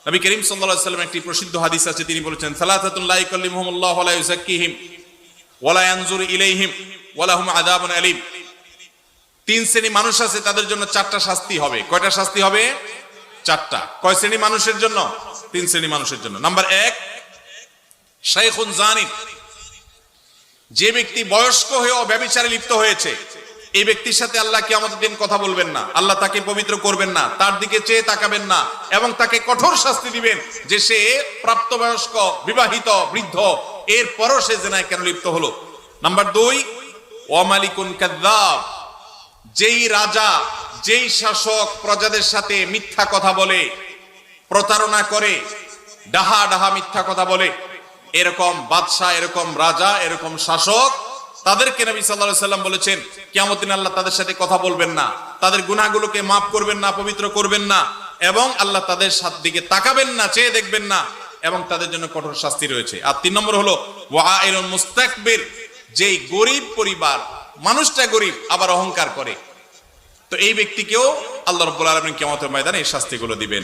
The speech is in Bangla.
নবী করিম সাল্লাল্লাহু আলাইহি ওয়াসাল্লাম একটি প্রসিদ্ধ হাদিস আছে, তিনি বলেছেন সালাসাতুন লা ইয়াকাল্লিমুহুমুল্লাহু ওয়া লা ইউযাক্কিহিম ওয়া লা ইয়ানজুরু ইলাইহিম ওয়া লাহুম আযাবুন আলীম। তিন শ্রেণী মানুষ আছে, তাদের জন্য চারটা শাস্তি হবে। কয়টা শাস্তি হবে? চারটা। কয় শ্রেণী মানুষের জন্য? তিন শ্রেণী মানুষের জন্য। নাম্বার 1, শাইখুন জানি, যে ব্যক্তি বয়স্ক হয়েও ব্যভিচারে লিপ্ত হয়েছে, এই ব্যক্তির সাথে আল্লাহ কিয়ামতের দিন কথা বলবেন না, আল্লাহ তাকে পবিত্র করবেন না, তার দিকে চেয়ে তাকাবেন না, এবং তাকে কঠোর শাস্তি দিবেন যে সে প্রাপ্তবয়স্ক বিবাহিত বৃদ্ধ, এরপরও সে জিনায় কেন লিপ্ত হলো। নাম্বার 2, ওয়া মালিকুন কাযযাব, যেই রাজা, যেই শাসক প্রজাদের সাথে মিথ্যা কথা বলে, প্রতারণা করে, ডাহা ডাহা মিথ্যা কথা বলে, এরকম বাদশাহ, এরকম রাজা, এরকম শাসক, তাদেরকে নবী সাল্লাল্লাহু আলাইহি ওয়াসাল্লাম বলেছেন কিয়ামতের দিন আল্লাহ তাদের সাথে কথা বলবেন না, তাদের গুনাহগুলোকে মাফ করবেন না, পবিত্র করবেন না, এবং আল্লাহ তাদের দিকে তাকাবেন না, চেয়ে দেখবেন না, এবং তাদের জন্য কঠোর শাস্তি রয়েছে। আর 3 নম্বর হলো ওয়াইলুন মুস্তাকবির, যেই গরিব পরিবার, মানুষটা গরিব আবার অহংকার করে, তো এই ব্যক্তিকেও আল্লাহ রাব্বুল আলামিন কিয়ামতের ময়দানে এই শাস্তিগুলো দিবেন।